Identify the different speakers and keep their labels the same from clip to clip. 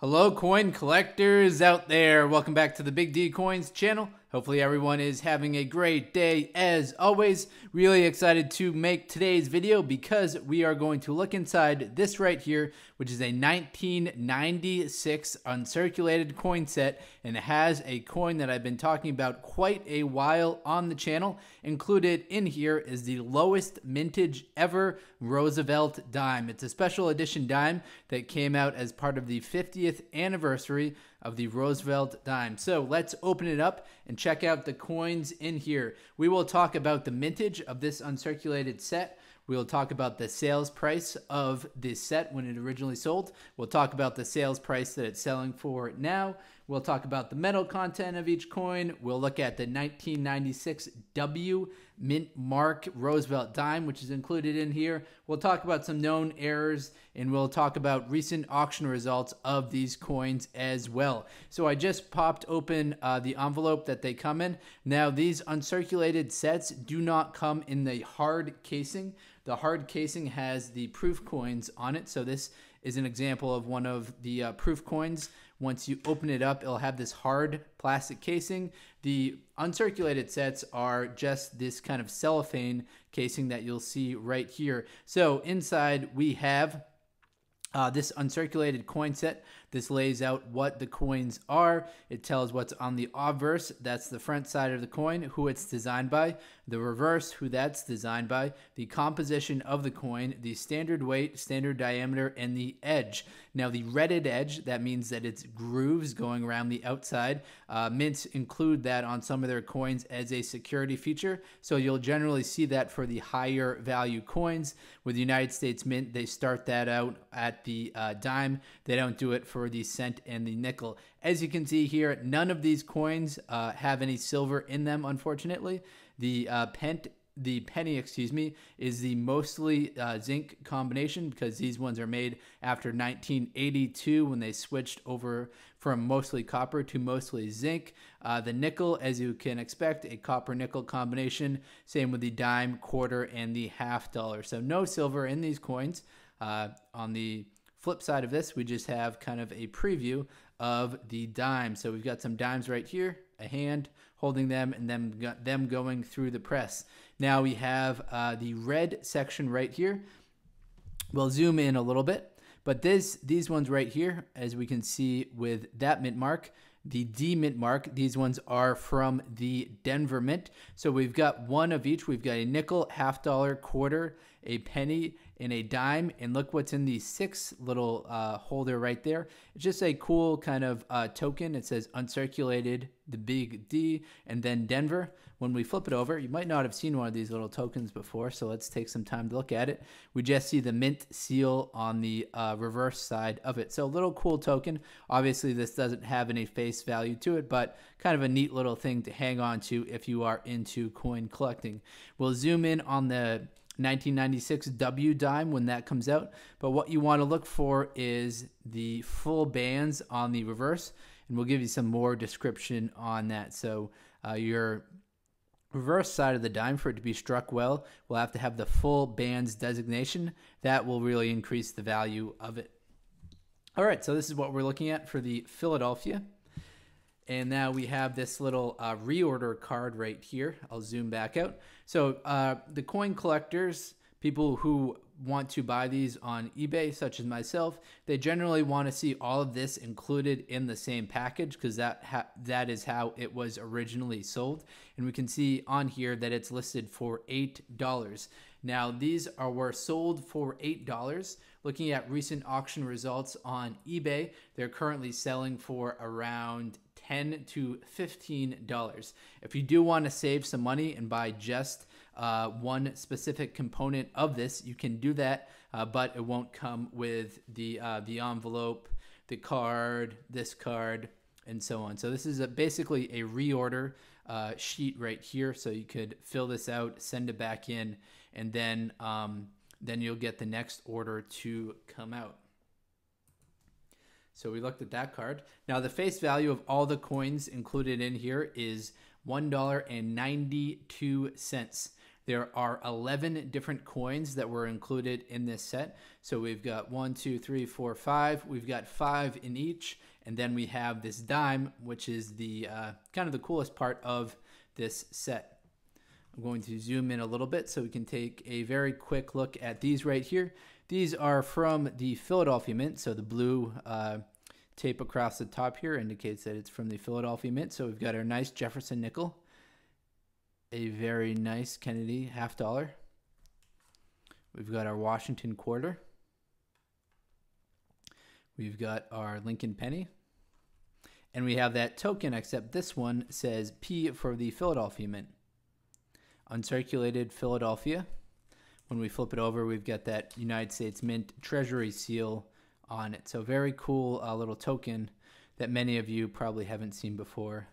Speaker 1: Hello coin collectors out there, welcome back to the Big D Coins channel. Hopefully everyone is having a great day as always. Really excited to make today's video because we are going to look inside this right here, which is a 1996 uncirculated coin set, and it has a coin that I've been talking about quite a while on the channel. Included in here is the lowest mintage ever Roosevelt dime. It's a special edition dime that came out as part of the 50th anniversary of the Roosevelt dime. So let's open it up and check out the coins in here. We will talk about the mintage of this uncirculated set. We'll talk about the sales price of this set when it originally sold. We'll talk about the sales price that it's selling for now. We'll talk about the metal content of each coin. We'll look at the 1996 W Mint Mark Roosevelt dime, which is included in here. We'll talk about some known errors, and we'll talk about recent auction results of these coins as well. So I just popped open the envelope that they come in. Now, these uncirculated sets do not come in the hard casing. The hard casing has the proof coins on it. So this is an example of one of the proof coins. Once you open it up, it'll have this hard plastic casing. The uncirculated sets are just this kind of cellophane casing that you'll see right here. So inside we have this uncirculated coin set. This lays out what the coins are. It tells what's on the obverse, that's the front side of the coin, who it's designed by, the reverse, who that's designed by, the composition of the coin, the standard weight, standard diameter, and the edge. Now the redded edge, that means that it's grooves going around the outside. Mints include that on some of their coins as a security feature, so you'll generally see that for the higher value coins. With the United States Mint, they start that out at the dime. They don't do it for the cent and the nickel. As you can see here, none of these coins have any silver in them, unfortunately. The penny, is the mostly zinc combination, because these ones are made after 1982 when they switched over from mostly copper to mostly zinc. The nickel, as you can expect, a copper-nickel combination. Same with the dime, quarter, and the half dollar. So no silver in these coins. On the flip side of this, we just have kind of a preview of the dime. So we've got some dimes right here, a hand holding them, and then them going through the press. Now we have the red section right here. We'll zoom in a little bit, but these ones right here, as we can see with that mint mark, the D Mint mark, these ones are from the Denver Mint. So we've got one of each. We've got a nickel, half dollar, quarter, a penny, and a dime. And look what's in the sixth little holder right there. It's just a cool kind of token. It says uncirculated, the big D, and then Denver. When we flip it over, you might not have seen one of these little tokens before, so let's take some time to look at it. We just see the mint seal on the reverse side of it. So a little cool token. Obviously, this doesn't have any face value to it, but kind of a neat little thing to hang on to if you are into coin collecting. We'll zoom in on the 1996 W dime when that comes out, but what you want to look for is the full bands on the reverse, and we'll give you some more description on that. So your reverse side of the dime, for it to be struck well, will have to have the full bands designation. That will really increase the value of it. All right, so this is what we're looking at for the Philadelphia. And now we have this little reorder card right here. I'll zoom back out. So the coin collectors, people who want to buy these on eBay, such as myself, they generally want to see all of this included in the same package, because that is how it was originally sold. And we can see on here that it's listed for $8. Now these were sold for $8. Looking at recent auction results on eBay, they're currently selling for around $10 to $15. If you do want to save some money and buy just one specific component of this, you can do that, but it won't come with the envelope, the card, this card, and so on. So this is basically a reorder sheet right here. So you could fill this out, send it back in, and then you'll get the next order to come out. So we looked at that card. Now the face value of all the coins included in here is $1.92. There are 11 different coins that were included in this set. So we've got 1, 2, 3, 4, 5. We've got 5 in each. And then we have this dime, which is the kind of the coolest part of this set. I'm going to zoom in a little bit so we can take a very quick look at these right here. These are from the Philadelphia Mint. So the blue tape across the top here indicates that it's from the Philadelphia Mint. So we've got our nice Jefferson Nickel, a very nice Kennedy $50. We've got our Washington quarter. We've got our Lincoln penny. And we have that token, except this one says P for the Philadelphia Mint. Uncirculated Philadelphia. When we flip it over, we've got that United States Mint Treasury seal on it. So very cool little token that many of you probably haven't seen before.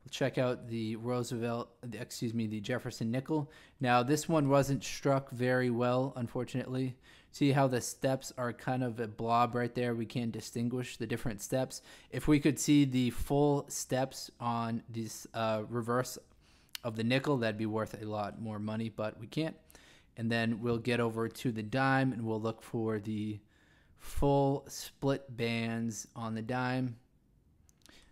Speaker 1: We'll check out the the Jefferson Nickel. Now this one wasn't struck very well, unfortunately. See how the steps are kind of a blob right there? We can't distinguish the different steps. If we could see the full steps on this reverse of the nickel, that'd be worth a lot more money, but we can't. And then we'll get over to the dime and we'll look for the full split bands on the dime.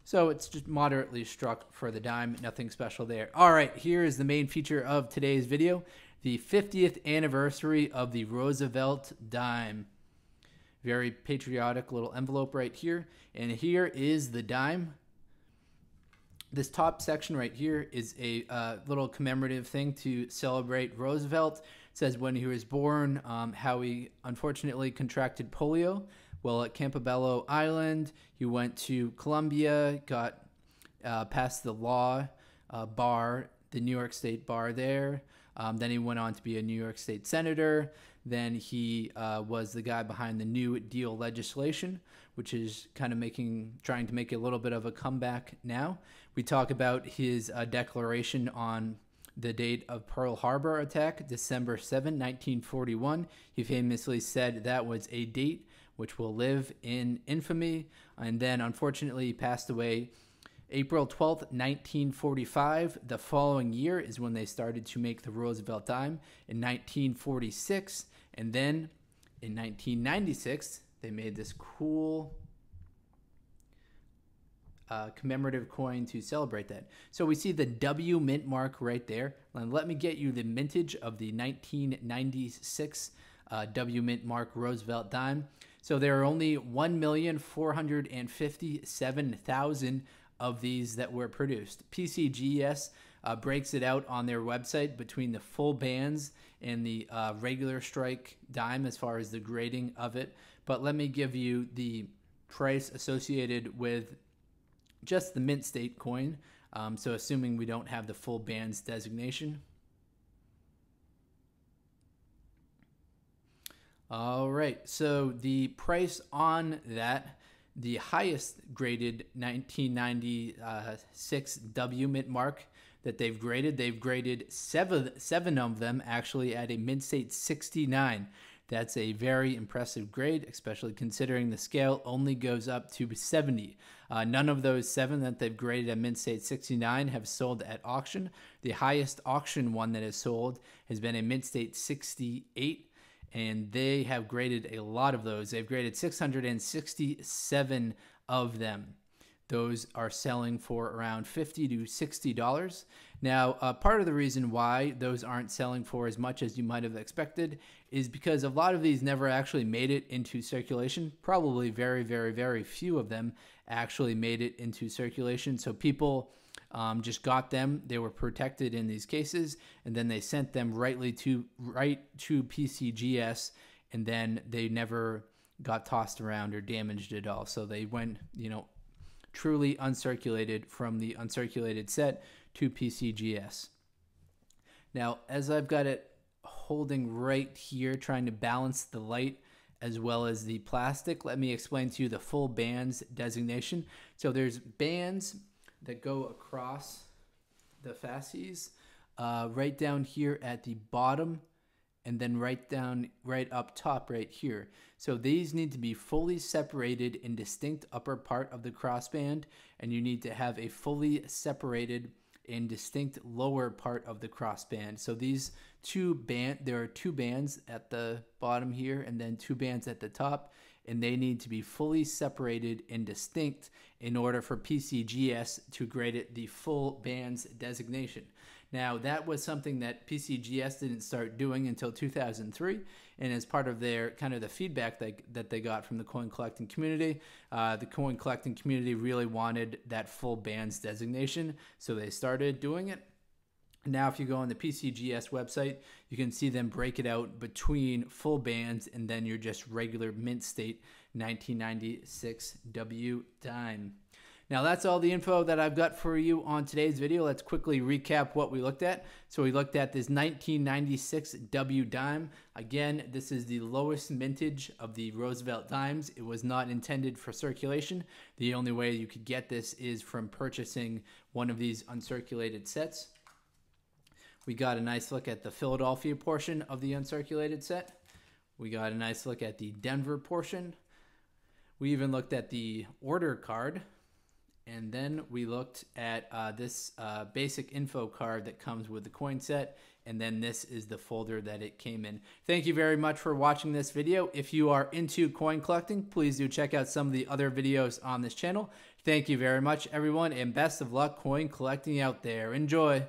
Speaker 1: So it's just moderately struck for the dime, nothing special there. All right, here is the main feature of today's video, the 50th anniversary of the Roosevelt dime. Very patriotic little envelope right here. And here is the dime. This top section right here is a little commemorative thing to celebrate Roosevelt. It says when he was born, how he unfortunately contracted polio. Well, at Campobello Island, he went to Columbia, got passed the law bar, the New York State bar there. Then he went on to be a New York State senator. Then he was the guy behind the New Deal legislation, which is kind of trying to make a little bit of a comeback now. We talk about his declaration on the date of Pearl Harbor attack, December 7, 1941. He famously said that was a date which will live in infamy. And then, unfortunately, he passed away April 12th, 1945. The following year is when they started to make the Roosevelt dime in 1946. And then in 1996, they made this cool commemorative coin to celebrate that. So we see the W mint mark right there. And let me get you the mintage of the 1996 W mint mark Roosevelt dime. So there are only 1,457,000 of these that were produced. PCGS breaks it out on their website between the full bands and the regular strike dime as far as the grading of it. But let me give you the price associated with just the mint state coin. So assuming we don't have the full bands designation. All right, so the price on that, the highest graded 1996 W mint mark that they've graded seven of them actually at a mint state 69. That's a very impressive grade, especially considering the scale only goes up to 70. None of those 7 that they've graded at mint state 69 have sold at auction. The highest auction one that has sold has been a mint state 68. And they have graded a lot of those. They've graded 667 of them. Those are selling for around $50 to $60. Now, part of the reason why those aren't selling for as much as you might have expected is because a lot of these never actually made it into circulation. Probably very, very, very few of them actually made it into circulation. So people just got them. They were protected in these cases, and then they sent them right to PCGS, and then they never got tossed around or damaged at all. So they went, truly uncirculated from the uncirculated set to PCGS. Now, as I've got it holding right here, trying to balance the light as well as the plastic, let me explain to you the full bands designation. So there's bands that go across the fasces, right down here at the bottom, and then right up top right here. So these need to be fully separated in distinct upper part of the crossband, and you need to have a fully separated and distinct lower part of the crossband. So there are two bands at the bottom here and then two bands at the top, and they need to be fully separated and distinct in order for PCGS to grade it the full bands designation. Now, that was something that PCGS didn't start doing until 2003, and as part of their kind of the feedback that they got from the coin collecting community, the coin collecting community really wanted that full bands designation, so they started doing it. Now, if you go on the PCGS website, you can see them break it out between full bands and then your just regular mint state 1996 W dime. Now, that's all the info that I've got for you on today's video. Let's quickly recap what we looked at. So we looked at this 1996 W dime. Again, this is the lowest mintage of the Roosevelt dimes. It was not intended for circulation. The only way you could get this is from purchasing one of these uncirculated sets. We got a nice look at the Philadelphia portion of the uncirculated set. We got a nice look at the Denver portion. We even looked at the order card. And then we looked at this basic info card that comes with the coin set. And then this is the folder that it came in. Thank you very much for watching this video. If you are into coin collecting, please do check out some of the other videos on this channel. Thank you very much, everyone, and best of luck coin collecting out there. Enjoy.